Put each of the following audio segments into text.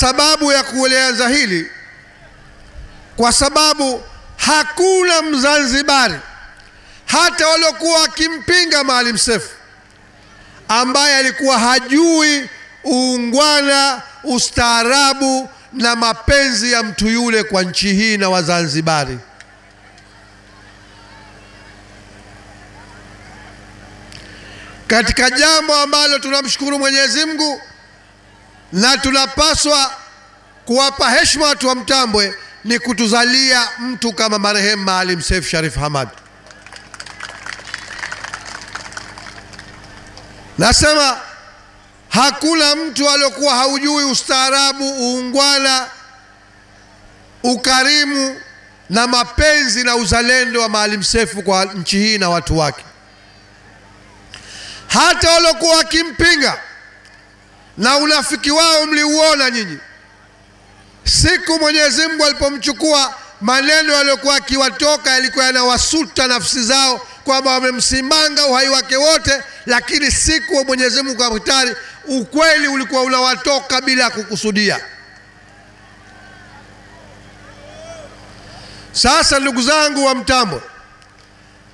Sababu ya kulianza hili kwa sababu hakuna Mzanzibari hata waliokuwa wakimpinga Maalim Seif ambaye alikuwa hajui uungwana, ustaarabu na mapenzi ya mtu yule kwa nchi hii na Wazanzibari. Katika jambo ambalo tunamshukuru Mwenyezi Mungu na tunapaswa kuwapa heshima watu wa Mtambwe ni kutuzalia mtu kama marehemu Maalim Seif Sharif Hamad. Nasema hakuna mtu aliyokuwa haujui ustaarabu, uungwana, ukarimu na mapenzi na uzalendo wa Maalim Seif kwa nchi hii na watu wake. Hata waliokuwa wakimpinga na unafiki wao mliuona nyinyi. Siku Mwenyezi Mungu alipomchukua, maneno yaliyokuwa akiwatoka yalikuwa yanawasuta nafsi zao kwamba wamemsimanga uhai wake wote, lakini siku Mwenyezi Mungu akamtari, ukweli ulikuwa unawatoka bila kukusudia. Sasa ndugu zangu wa Mtambwe,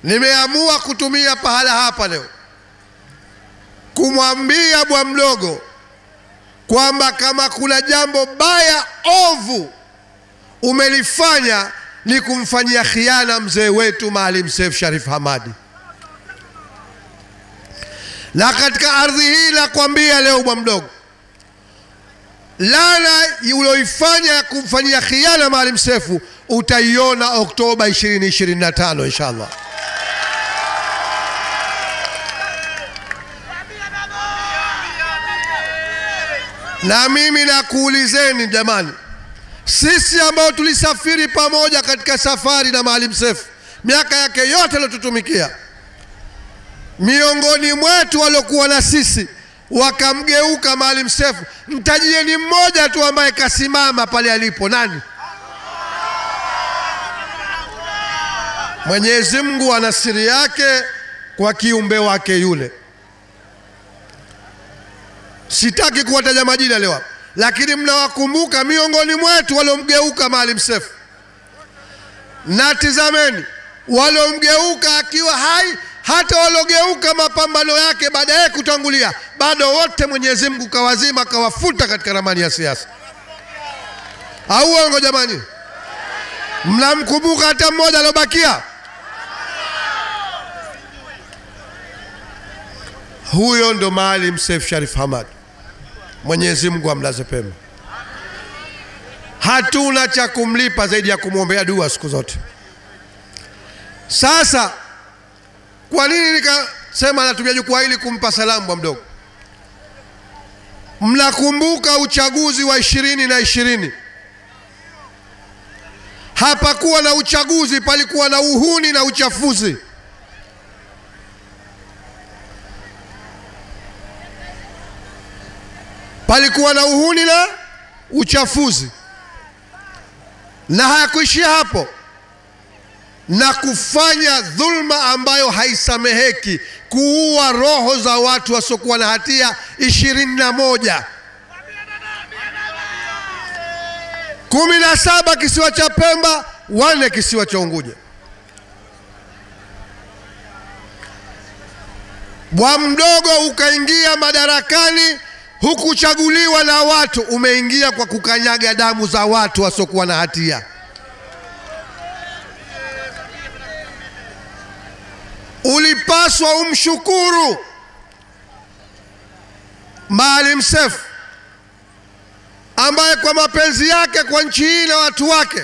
nimeamua kutumia pahala hapa leo kumwambia bwa mdogo kwamba kama kuna jambo baya ovu umelifanya ni kumfanyia khiana mzee wetu Maalim Seif Sharif Hamad. Na katika ardhi hii nakwambia leo bwa mdogo, laana uloifanya kumfanyia khiana Maalim Seif utaiona Oktoba 2025 inshallah. Na mimi nakuulizeni jamani, sisi ambao tulisafiri pamoja katika safari na Maalim Seif miaka yake yote aliyotutumikia, miongoni mwetu waliokuwa na sisi wakamgeuka Maalim Seif, mtajieni mmoja tu ambaye kasimama pale alipo. Nani? Mwenyezi Mungu ana siri yake kwa kiumbe wake yule. Sitaki kuwataja majina leo, lakini mnawakumbuka miongoni mwetu waliomgeuka Maalim Seif. Na tizameni, waliomgeuka akiwa hai, hata waliogeuka mapambano yake baadaye kutangulia, bado wote Mwenyezi Mungu kawazima, kawafuta katika ramani ya siasa. Au uongo jamani? Mnamkumbuka hata mmoja alobakia? Huyo ndo Maalim Seif Sharif Hamad. Mwenyezi Mungu amlaze pema. Hatuna cha kumlipa zaidi ya kumwombea dua siku zote. Sasa kwa nini nikasema natumia jukwaa hili kumpa salamu bwa mdogo? Mnakumbuka uchaguzi wa 2020? Hapakuwa na uchaguzi, palikuwa na uhuni na uchafuzi. Palikuwa na uhuni na uchafuzi. Na hayakuishia hapo, na kufanya dhulma ambayo haisameheki, kuua roho za watu wasiokuwa na hatia 21. 17 kisiwa cha Pemba, 4 kisiwa cha Unguja. Bwa mdogo ukaingia madarakani, hukuchaguliwa na watu, umeingia kwa kukanyaga damu za watu wasiokuwa na hatia. Ulipaswa umshukuru Maalim Seif ambaye kwa mapenzi yake kwa nchi hii na watu wake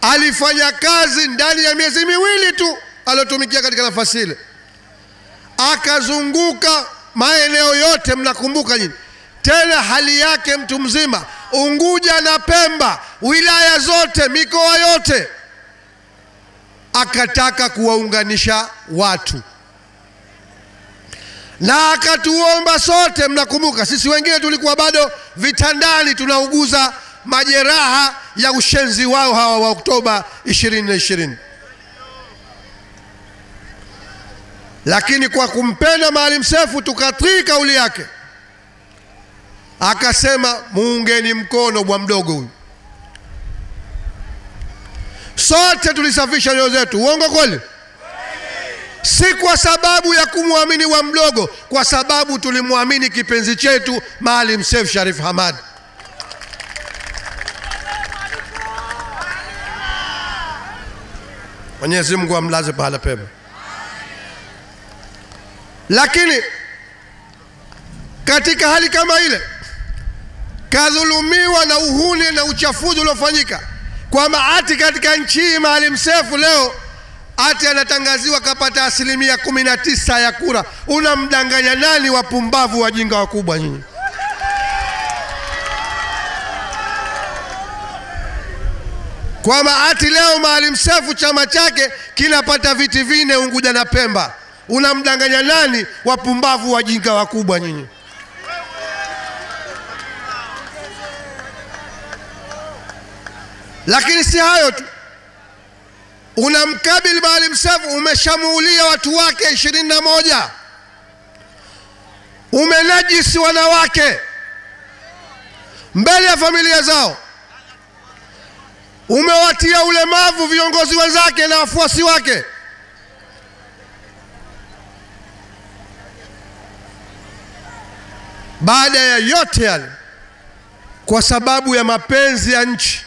alifanya kazi ndani ya miezi miwili tu alotumikia katika nafasi ile, akazunguka maeneo yote. Mnakumbuka nyinyi tena hali yake mtu mzima, Unguja na Pemba, wilaya zote, mikoa yote, akataka kuwaunganisha watu na akatuomba sote. Mnakumbuka sisi wengine tulikuwa bado vitandani tunauguza majeraha ya ushenzi wao hawa wa Oktoba 2020. Lakini kwa kumpenda Maalim Seif tukatii kauli yake, akasema muungeni mkono bwa mdogo huyu. Sote tulisafisha nyoyo zetu, uongo kweli? Si kwa sababu ya kumwamini wa mdogo, kwa sababu tulimwamini kipenzi chetu Maalim Seif Sharif Hamad. Mwenyezi Mungu amlaze pahala pema. Lakini katika hali kama ile kadhulumiwa na uhuni na uchafuzi uliofanyika, kwamba ati katika nchi hii Maalim Seif leo ati anatangaziwa kapata 19% ya kura. Unamdanganya nani? Wapumbavu wajinga wakubwa nyinyi. Kwamba ati leo Maalim Seif chama chake kinapata viti 4 Unguja na Pemba. Unamdanganya nani? Wapumbavu wajinga wakubwa nyinyi. Lakini si hayo tu, unamkabili Maalim Seif, umeshamuulia watu wake 21, umenajisi wanawake mbele ya familia zao, umewatia ulemavu viongozi wenzake na wafuasi wake. Baada ya yote yale, kwa sababu ya mapenzi ya nchi,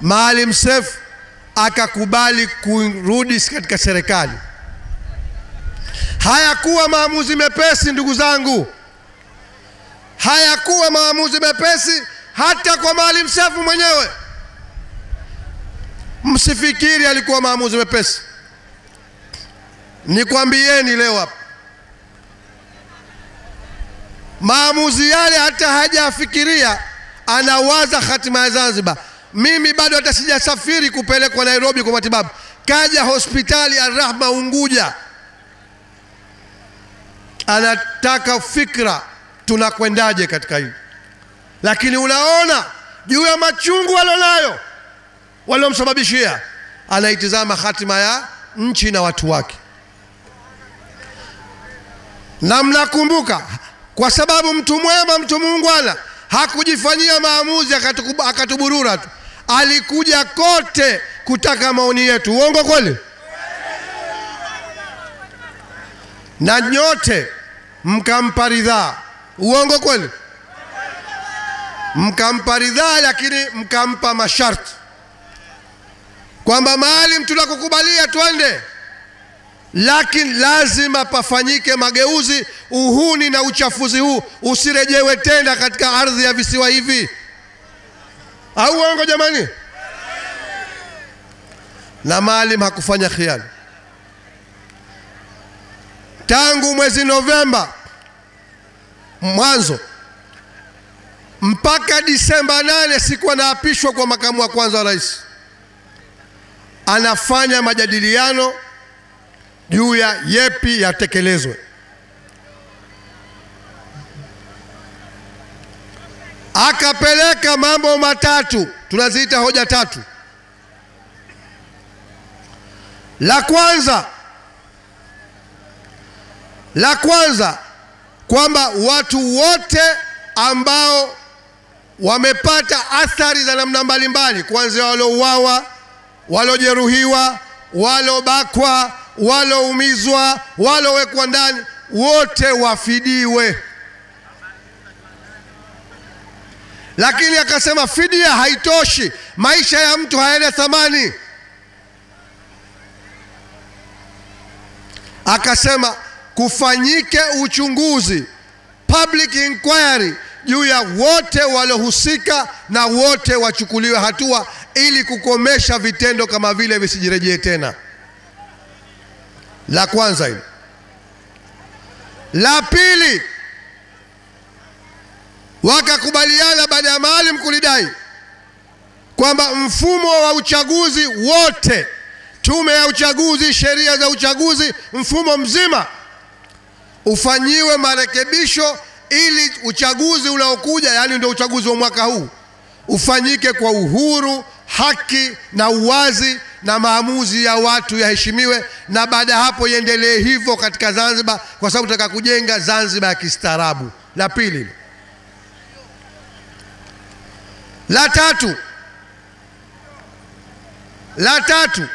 Maalim Seif akakubali kurudi katika serikali. Hayakuwa maamuzi mepesi ndugu zangu, hayakuwa maamuzi mepesi hata kwa Maalim Seif mwenyewe. Msifikiri alikuwa maamuzi mepesi. Nikwambieni leo hapa, maamuzi yale hata hajafikiria, anawaza hatima ya Zanzibar. Mimi bado hata sijasafiri kupelekwa Nairobi kwa matibabu, kaja hospitali Al-Rahma Unguja, anataka fikra tunakwendaje katika hili. Lakini unaona juu ya machungu walionayo waliomsababishia, anaitizama hatima ya nchi na watu wake. Na mnakumbuka, kwa sababu mtu mwema, mtu muungwana, hakujifanyia maamuzi akatuburura tu, alikuja kote kutaka maoni yetu. Uongo kweli? Na nyote mkampa ridhaa. Uongo kweli? Mkampa ridhaa, lakini mkampa masharti kwamba Maalim tunakukubalia twende, lakini lazima pafanyike mageuzi. Uhuni na uchafuzi huu usirejewe tena katika ardhi ya visiwa hivi. Au uongo jamani? Na Maalim hakufanya khiana. Tangu mwezi Novemba mwanzo mpaka Disemba 8, siku anaapishwa kwa makamu wa kwanza wa rais, anafanya majadiliano juu ya yepi yatekelezwe. Akapeleka mambo matatu, tunaziita hoja tatu. La kwanza kwamba watu wote ambao wamepata athari za namna mbalimbali, kuanzia waliouawa, waliojeruhiwa, waliobakwa, walioumizwa, waliowekwa ndani, wote wafidiwe. Lakini akasema fidia haitoshi, maisha ya mtu hayana thamani. Akasema kufanyike uchunguzi, public inquiry, juu ya wote waliohusika na wote wachukuliwe hatua, ili kukomesha vitendo kama vile visijirejee tena. La kwanza hilo. La pili, wakakubaliana baada ya Maalim kulidai kwamba mfumo wa uchaguzi wote, tume ya uchaguzi, sheria za uchaguzi, mfumo mzima ufanyiwe marekebisho, ili uchaguzi unaokuja, yani ndio uchaguzi wa mwaka huu, ufanyike kwa uhuru, haki na uwazi, na maamuzi ya watu yaheshimiwe, na baada ya hapo iendelee hivyo katika Zanzibar, kwa sababu tunataka kujenga Zanzibar ya kistaarabu. La pili. La tatu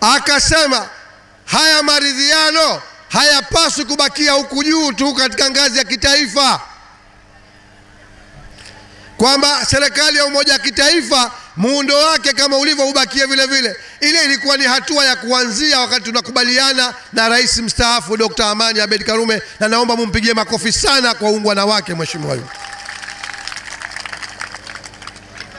akasema haya maridhiano hayapaswi kubakia huku juu tu katika ngazi ya kitaifa, kwamba serikali ya umoja wa kitaifa muundo wake kama ulivyo ubakie vile vile. Ile ilikuwa ni hatua ya kuanzia wakati tunakubaliana na rais mstaafu Dr. Amani Abeid Karume, na naomba mumpigie makofi sana kwa ungwana wake mheshimiwa.